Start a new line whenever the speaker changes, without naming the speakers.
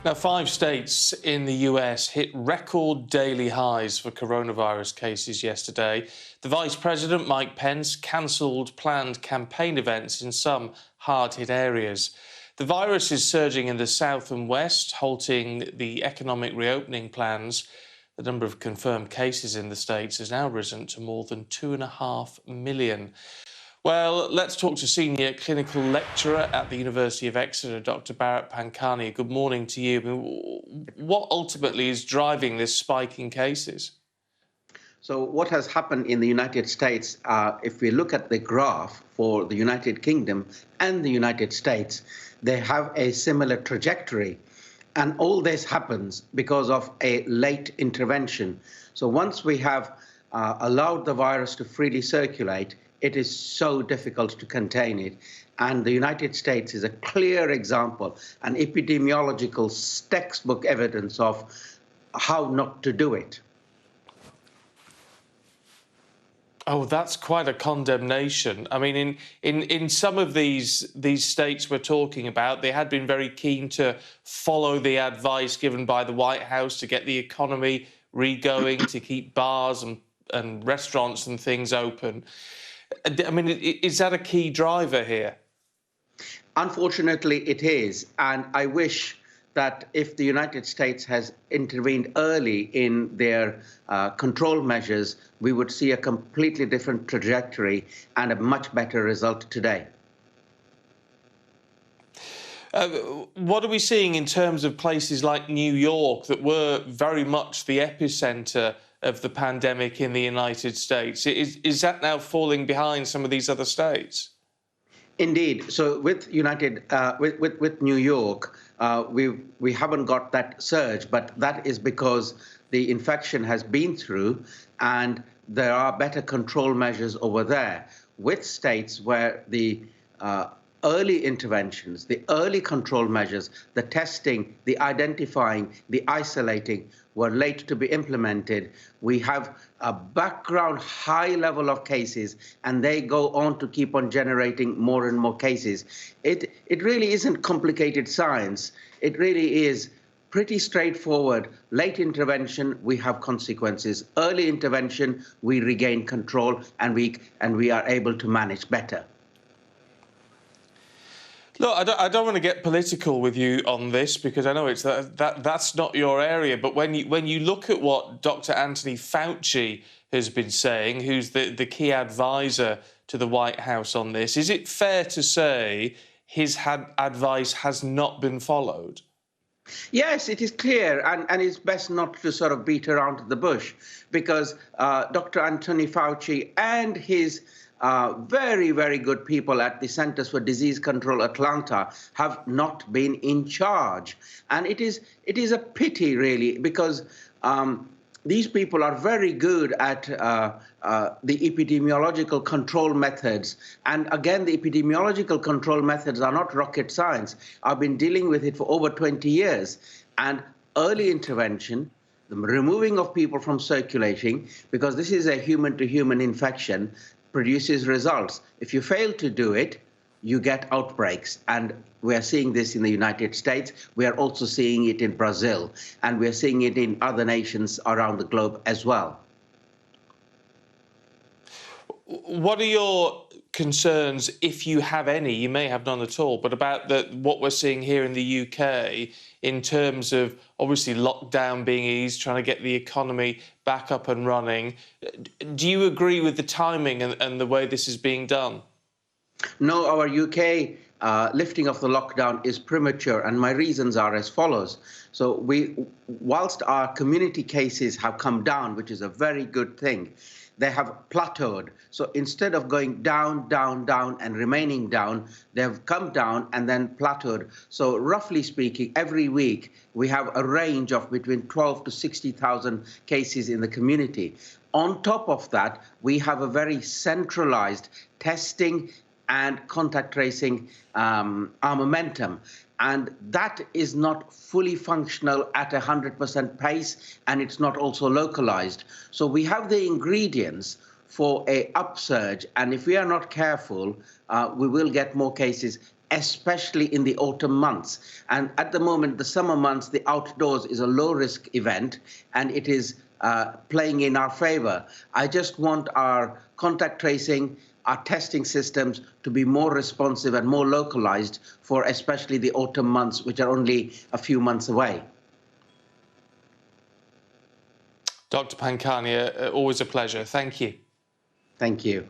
Now, 5 states in the US hit record daily highs for coronavirus cases yesterday. The Vice President, Mike Pence, cancelled planned campaign events in some hard-hit areas. The virus is surging in the south and west, halting the economic reopening plans. The number of confirmed cases in the states has now risen to more than 2.5 million. Well, let's talk to Senior Clinical Lecturer at the University of Exeter, Dr. Bharat Pankhania. Good morning to you. I mean, what ultimately is driving this spike in cases?
So what has happened in the United States, if we look at the graph for the United Kingdom and the United States, they have a similar trajectory. And all this happens because of a late intervention. So once we have allowed the virus to freely circulate, it is so difficult to contain it. And the United States is a clear example, an epidemiological textbook evidence of how not to do it.
Oh, that's quite a condemnation. I mean, in some of these states we're talking about, they had been very keen to follow the advice given by the White House to get the economy re-going, to keep bars and restaurants and things open. I mean, is that a key driver here?
Unfortunately, it is. And I wish that if the United States has intervened early in their control measures, we would see a completely different trajectory and a much better result today.
What are we seeing in terms of places like New York that were very much the epicenter of the pandemic in the United States? Is that now falling behind some of these other states?
Indeed. So with New York, we haven't got that surge, but that is because the infection has been through and there are better control measures over there. With states where the early interventions, the early control measures, the testing, the identifying, the isolating were late to be implemented, we have a background high level of cases and they go on to keep on generating more and more cases. It really isn't complicated science. It really is pretty straightforward. Late intervention, we have consequences. Early intervention, we regain control and we are able to manage better.
Look, I don't want to get political with you on this because I know it's that's not your area. But when you look at what Dr. Anthony Fauci has been saying, who's the key advisor to the White House on this, is it fair to say his advice has not been followed?
Yes, it is clear, and it's best not to sort of beat around the bush, because Dr. Anthony Fauci and his very, very good people at the Centers for Disease Control Atlanta have not been in charge. And it is a pity, really, because these people are very good at the epidemiological control methods. And again, the epidemiological control methods are not rocket science. I've been dealing with it for over 20 years. And early intervention, the removing of people from circulating, because this is a human-to-human infection, produces results. If you fail to do it, you get outbreaks. And we are seeing this in the United States. We are also seeing it in Brazil. And we are seeing it in other nations around the globe as well.
What are your concerns, if you have any, you may have none at all, but about what we're seeing here in the UK in terms of obviously lockdown being eased, trying to get the economy back up and running? Do you agree with the timing and the way this is being done?
No, our UK lifting of the lockdown is premature, and my reasons are as follows. So whilst our community cases have come down, which is a very good thing, they have plateaued. So instead of going down, down, down and remaining down, they have come down and then plateaued. So roughly speaking, every week we have a range of between 12 to 60,000 cases in the community. On top of that, we have a very centralized testing and contact tracing armamentum. And that is not fully functional at 100% pace, and it's not also localized. So we have the ingredients for an upsurge, and if we are not careful, we will get more cases especially in the autumn months. And at the moment, the summer months, the outdoors is a low-risk event, and it is playing in our favor. I just want our contact tracing, our testing systems to be more responsive and more localized for especially the autumn months, which are only a few months away.
Dr. Pankania, always a pleasure. Thank you.
Thank you.